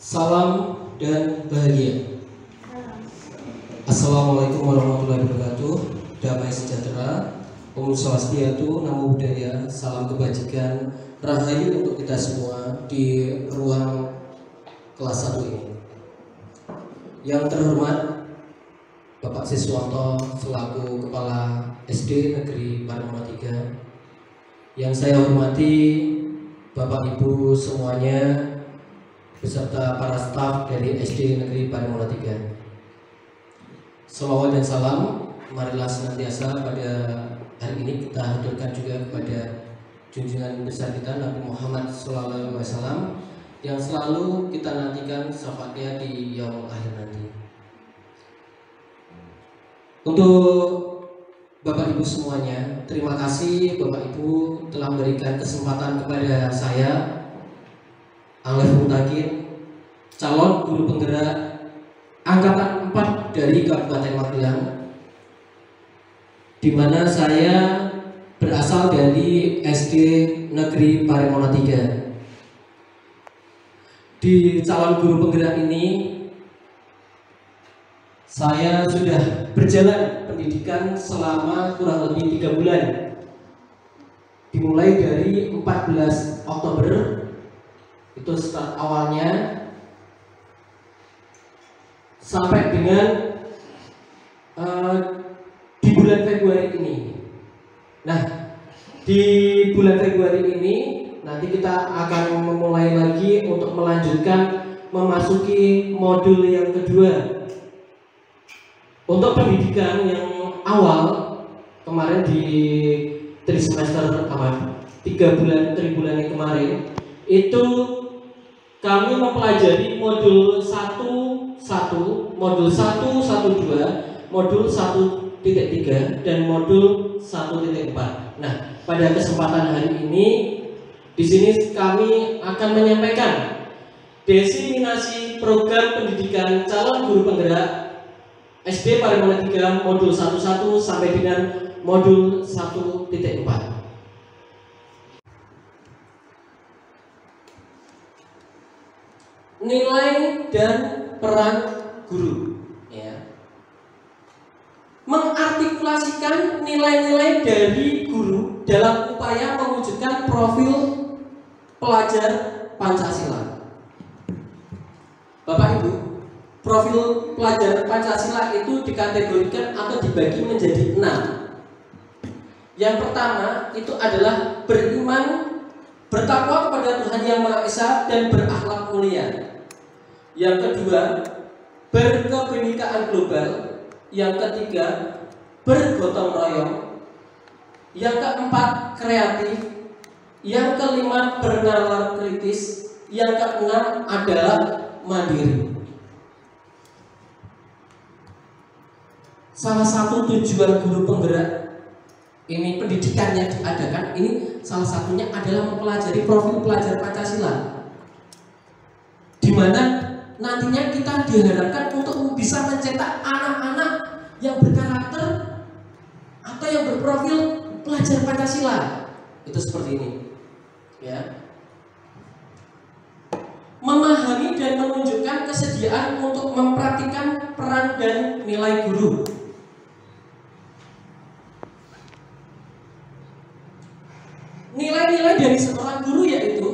Salam dan bahagia. Assalamualaikum warahmatullahi wabarakatuh. Damai sejahtera, Om Swastiastu, Namo Buddhaya, salam kebajikan, rahayu untuk kita semua di ruang kelas 1 ini. Yang terhormat Bapak Siswanto selaku Kepala SD Negeri Parimona 3. Yang saya hormati Bapak Ibu semuanya beserta para staf dari SD Negeri Parimona 3. Selawat dan salam marilah senantiasa pada hari ini kita haturkan juga kepada junjungan besar kita Nabi Muhammad SAW yang selalu kita nantikan syafaatnya di yaumul akhir nanti. Untuk Bapak Ibu semuanya, terima kasih Bapak Ibu telah memberikan kesempatan kepada saya Alef Mutakin, calon guru penggerak angkatan 4 dari Kabupaten Magelang, di mana saya berasal dari SD Negeri Parimona 3. Di calon guru penggerak ini saya sudah berjalan pendidikan selama kurang lebih 3 bulan, dimulai dari 14 Oktober itu start awalnya sampai dengan di bulan Februari ini. Nah, di bulan Februari ini nanti kita akan memulai lagi untuk melanjutkan memasuki modul yang kedua. Untuk pendidikan yang awal kemarin di trimester 3 bulan tribulan yang kemarin itu kami mempelajari modul 1.1, modul 1.1.2, modul 1.3 dan modul 1.4. Nah, pada kesempatan hari ini di sini kami akan menyampaikan diseminasi program pendidikan calon guru penggerak SD Parimona 3 modul 1.1 sampai dengan modul 1.4. Nilai dan peran guru, ya. Mengartikulasikan nilai-nilai dari guru dalam upaya mewujudkan profil pelajar Pancasila. Bapak Ibu, profil pelajar Pancasila itu dikategorikan atau dibagi menjadi 6. Yang pertama itu adalah beriman, bertakwa kepada Tuhan Yang Maha Esa dan berakhlak mulia. Yang kedua, berkebinekaan global. Yang ketiga, bergotong royong. Yang keempat, kreatif. Yang kelima, bernalar kritis. Yang keenam adalah mandiri. Salah satu tujuan guru penggerak ini pendidikan yang diadakan ini salah satunya adalah mempelajari profil pelajar Pancasila, di mana nantinya kita diharapkan untuk bisa mencetak anak-anak yang berkarakter atau yang berprofil pelajar Pancasila. Itu seperti ini, ya. Memahami dan menunjukkan kesediaan untuk mempraktikkan peran dan nilai guru. Nilai-nilai dari seorang guru yaitu,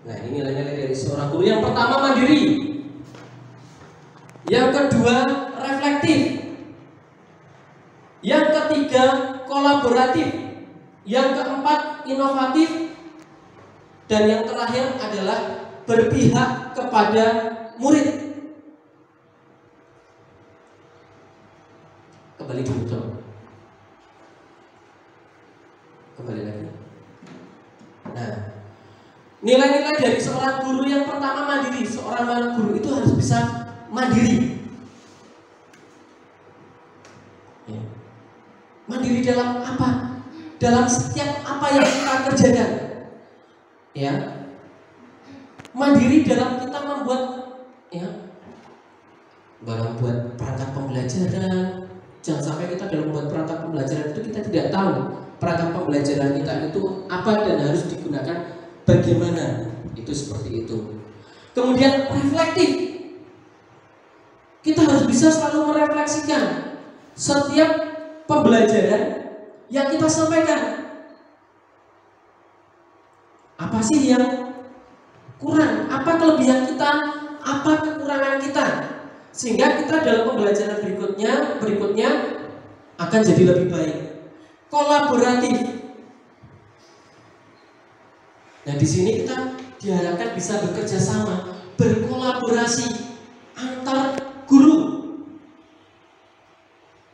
nah ini nilai-nilai dari seorang guru. Yang pertama, mandiri. Yang kedua, reflektif. Yang ketiga, kolaboratif. Yang keempat, inovatif. Dan yang terakhir adalah berpihak kepada murid. Kembali dulu. Kembali lagi. Nah, nilai-nilai dari seorang guru yang pertama mandiri. Seorang guru itu harus bisa mandiri. Ya. Mandiri dalam apa? Dalam setiap apa yang kita kerjakan. Ya. Mandiri dalam kita membuat, ya, membuat perangkat pembelajaran. Jangan sampai kita dalam membuat perangkat pembelajaran itu kita tidak tahu perangkat pembelajaran kita itu apa dan harus digunakan bagaimana. Itu seperti itu. Kemudian reflektif. Kita harus bisa selalu merefleksikan setiap pembelajaran yang kita sampaikan. Apa sih yang kurang? Apa kelebihan kita? Apa kekurangan kita? Sehingga kita dalam pembelajaran berikutnya akan jadi lebih baik. Kolaboratif. Nah, di sini kita diharapkan bisa bekerja sama, berkolaborasi antar guru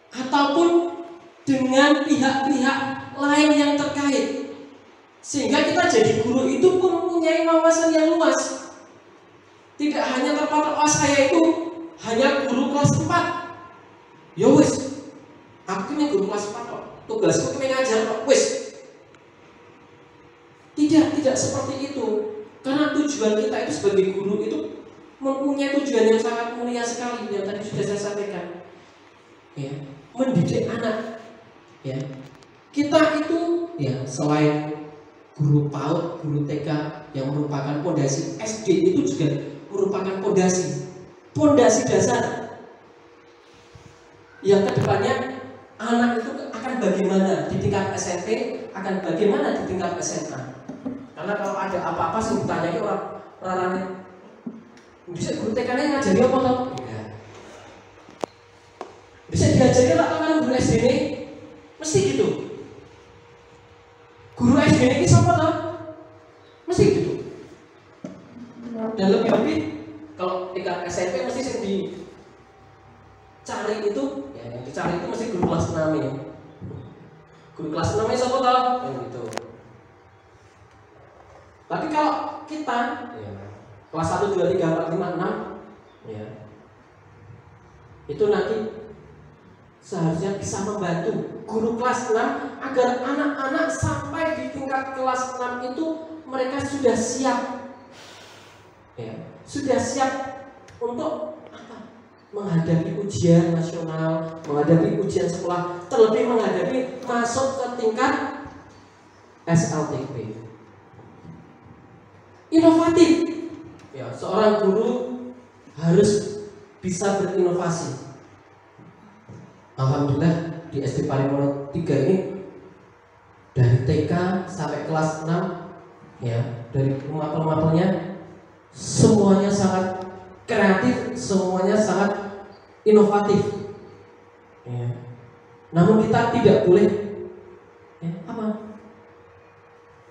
ataupun dengan pihak-pihak lain yang terkait, sehingga kita jadi guru itu pun mempunyai wawasan yang luas. Tidak hanya terpatok, oh saya itu hanya guru kelas 4. Ya wis, aku ini guru kelas 4 kok. Tugasku ini ngajar kok, wis. Tidak seperti itu. Karena tujuan kita itu sebagai guru itu mempunyai tujuan yang sangat mulia sekali yang tadi sudah saya sampaikan. Ya, mendidik anak. Ya. Kita itu ya selain guru PAUD, guru TK yang merupakan pondasi, SD itu juga merupakan pondasi dasar. Yang kedepannya anak itu akan bagaimana di tingkat SMP, akan bagaimana di tingkat SMA. Karena kalau ada apa-apa sih ditanya orang bisa guru TK-nya ngajari apa toh? Ya. Bisa diajari lah kan guru SD ini, mesti gitu. Guru SD ini siapa toh? Mesti gitu. Dan lebih-lebih kalau tingkat SMP mesti yang dicari itu, ya yang dicari itu mesti guru kelas 6 ya. Guru kelas 6 nya siapa toh? Yang gitu. Tapi kalau kita ya, kelas 1, 2, 3, 4, 5, 6 ya, itu nanti seharusnya bisa membantu guru kelas 6 agar anak-anak sampai di tingkat kelas 6 itu mereka sudah siap ya, sudah siap untuk apa? Menghadapi ujian nasional, menghadapi ujian sekolah, terlebih menghadapi masuk ke tingkat SLTP. Inovatif. Ya, seorang guru harus bisa berinovasi. Alhamdulillah di SD Parimono 3 ini dari TK sampai kelas 6 ya, dari mapel-mapelnya semuanya sangat kreatif, semuanya sangat inovatif. Ya. Namun kita tidak boleh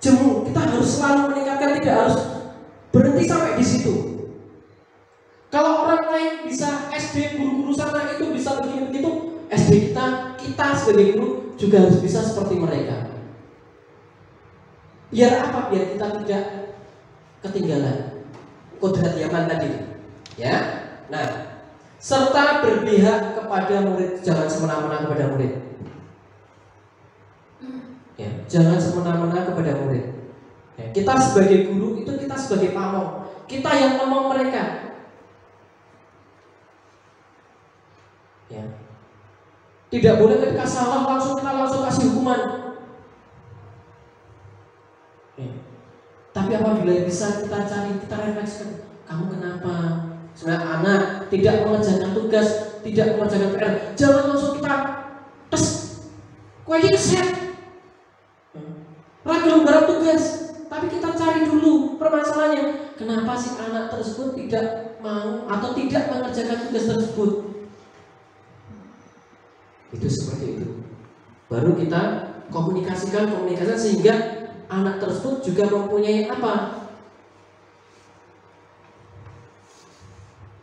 jemu, kita harus selalu meningkatkan, tidak harus berhenti sampai di situ. Kalau orang lain bisa SD guru-guru sana itu bisa begitu, SD kita sebagai guru juga harus bisa seperti mereka. Biar apa? Biar kita tidak ketinggalan kodrat Yaman tadi. Ya. Nah, serta berpihak kepada murid, jangan semena-mena kepada murid. Ya, jangan semena-mena kepada murid. Ya, kita sebagai guru itu kita sebagai pamong, kita yang ngomong mereka. Ya. Tidak boleh ketika salah kita langsung kasih hukuman. Ya. Tapi apabila bisa kita cari, kita refleksikan, kamu kenapa? Sebenarnya anak tidak mengerjakan tugas, tidak mengerjakan PR, jangan langsung kita tes, kue ini keset. Ragam garap tugas, tapi kita cari dulu permasalahannya. Kenapa si anak tersebut tidak mau atau tidak mengerjakan tugas tersebut? Itu seperti itu. Baru kita komunikasikan sehingga anak tersebut juga mempunyai apa?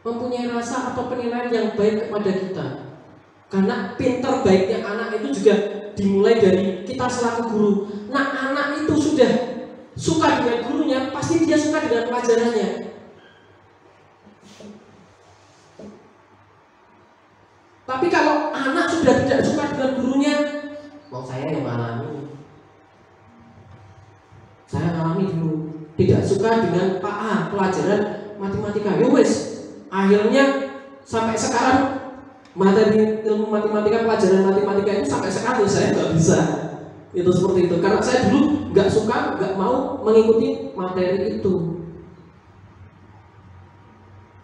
Mempunyai rasa atau penilaian yang baik kepada kita. Karena pintar baiknya anak itu juga dimulai dari kita selaku guru. Nah, anak itu sudah suka dengan gurunya, pasti dia suka dengan pelajarannya. Tapi kalau anak sudah tidak suka dengan gurunya, mau saya yang mengalami. Saya alami dulu, tidak suka dengan Pak A, pelajaran matematika. Ya wes, akhirnya sampai sekarang materi ilmu matematika, pelajaran matematika itu sampai sekarang saya nggak bisa. Itu seperti itu. Karena saya dulu nggak suka, nggak mau mengikuti materi itu.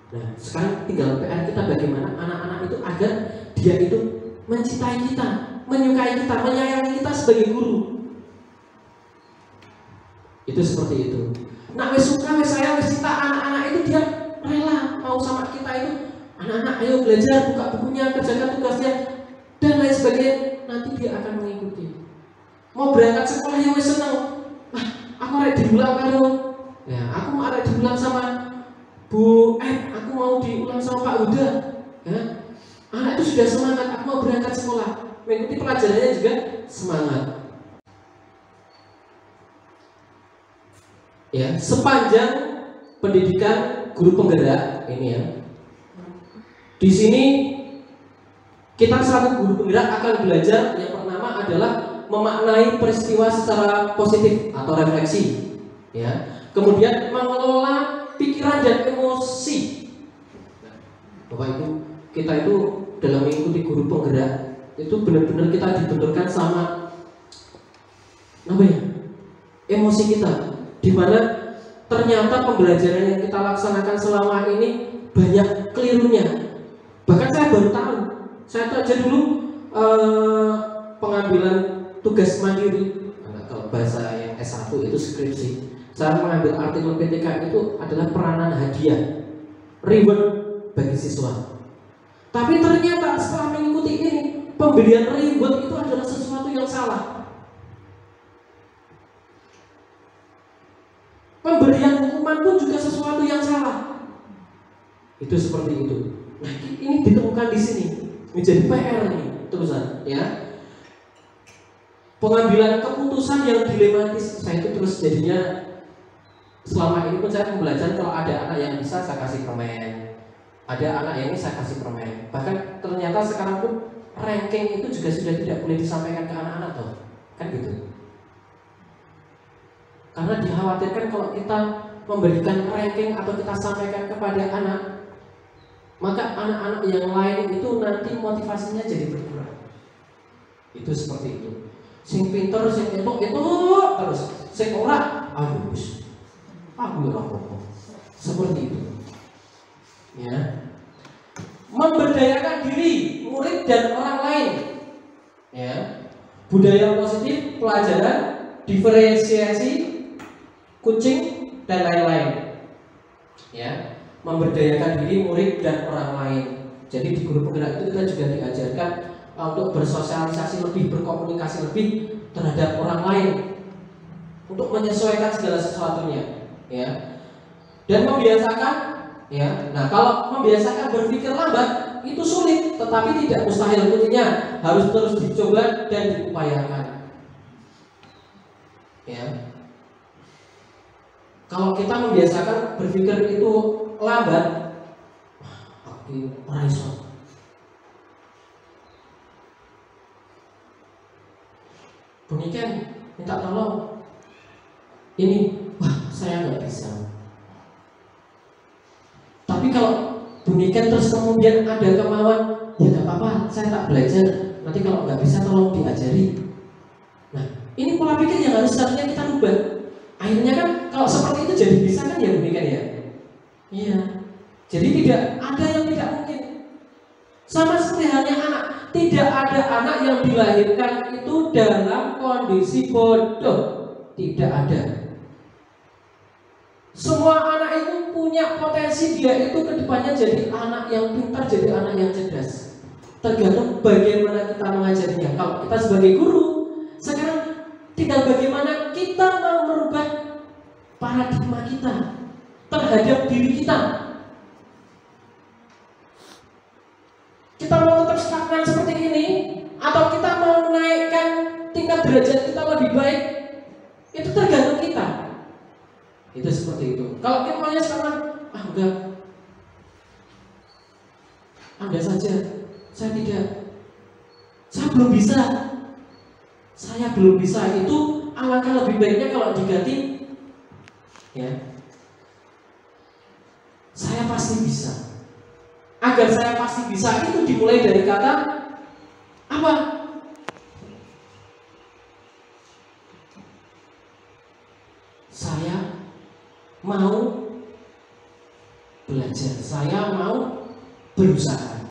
Nah, sekarang tinggal PR kita bagaimana anak-anak itu agar dia itu mencintai kita, menyukai kita, menyayangi kita sebagai guru. Itu seperti itu. Nah, wis suka, wis sayang, wis cinta anak-anak itu dia rela mau sama kita itu. Anak-anak ayo belajar, buka bukunya, kerjakan tugasnya dan lain sebagainya. Nanti dia akan mengikuti. Mau berangkat sekolah ya wis seneng. Aku arek diulang karo. Ya, aku mau arek diulang sama Bu aku mau diulang sama Pak Huda. Ya. Anak itu sudah semangat, aku mau berangkat sekolah. Mengikuti pelajarannya juga semangat. Ya, sepanjang pendidikan guru penggerak ini ya. Di sini kita selaku guru penggerak akan belajar yang pertama adalah memaknai peristiwa secara positif atau refleksi. Ya. Kemudian mengelola pikiran dan emosi. Bapak Ibu, kita itu dalam mengikuti guru penggerak itu benar-benar kita dibenturkan sama apa ya? Emosi kita, di mana ternyata pembelajaran yang kita laksanakan selama ini banyak kelirunya. Bahkan saya baru tahu, saya tuh aja dulu pengambilan tugas mandiri, kalau bahasa yang S1 itu skripsi. Saya mengambil artikel PTK itu adalah peranan hadiah, reward bagi siswa. Tapi ternyata setelah mengikuti ini, pemberian reward itu adalah sesuatu yang salah. Pemberian hukuman pun juga sesuatu yang salah. Itu seperti itu. Nah, ini ditemukan di sini menjadi PR ini terusan, ya. Pengambilan keputusan yang dilematis, saya itu terus jadinya selama ini pun saya belajar kalau ada anak yang bisa saya kasih permen, ada anak yang ini saya kasih permen. Bahkan ternyata sekarang pun ranking itu juga sudah tidak boleh disampaikan ke anak-anak toh, kan gitu. Karena dikhawatirkan kalau kita memberikan ranking atau kita sampaikan kepada anak, maka anak-anak yang lain itu nanti motivasinya jadi berkurang. Itu seperti itu. Sing pinter, sing itu terus, sing ora, aduh, aku ora apa-apa. Seperti itu. Ya. Memberdayakan diri murid dan orang lain. Ya. Budaya positif, pelajaran, diferensiasi, kucing dan lain-lain. Ya. Memberdayakan diri murid dan orang lain. Jadi di guru penggerak itu kita juga diajarkan untuk bersosialisasi lebih, berkomunikasi lebih terhadap orang lain, untuk menyesuaikan segala sesuatunya, ya. Dan membiasakan, ya. Nah, kalau membiasakan berpikir lambat itu sulit, tetapi tidak mustahil. Kuncinya harus terus dicoba dan diupayakan, ya. Kalau kita membiasakan berpikir itu lambat, aku ora iso. Bunikan minta tolong ini, wah saya nggak bisa. Tapi kalau Bunikan terus kemudian ada kemauan, ya nggak apa-apa, saya tak belajar. Nanti kalau nggak bisa tolong diajari. Nah, ini pola pikir yang harus seharusnya kita rubah. Akhirnya kan kalau seperti itu jadi bisa kan ya Bunikan ya? Iya. Jadi tidak ada yang tidak mungkin. Sama seperti halnya anak. Tidak ada anak yang dilahirkan itu dalam kondisi bodoh. Tidak ada. Semua anak itu punya potensi, dia itu kedepannya jadi anak yang pintar, jadi anak yang cerdas. Tergantung bagaimana kita mengajarinya. Kalau kita sebagai guru, sekarang tinggal bagaimana kita mau merubah paradigma kita terhadap diri kita. Kita mau tetap stagnan seperti ini, atau kita mau menaikkan tingkat derajat kita lebih baik, itu tergantung kita. Itu seperti itu. Kalau kita maunya sekarang, enggak, Anda saja, saya tidak, saya belum bisa, itu alangkah lebih baiknya kalau diganti, ya, saya pasti bisa. Agar saya pasti bisa itu dimulai dari kata apa? Saya mau belajar, saya mau berusaha.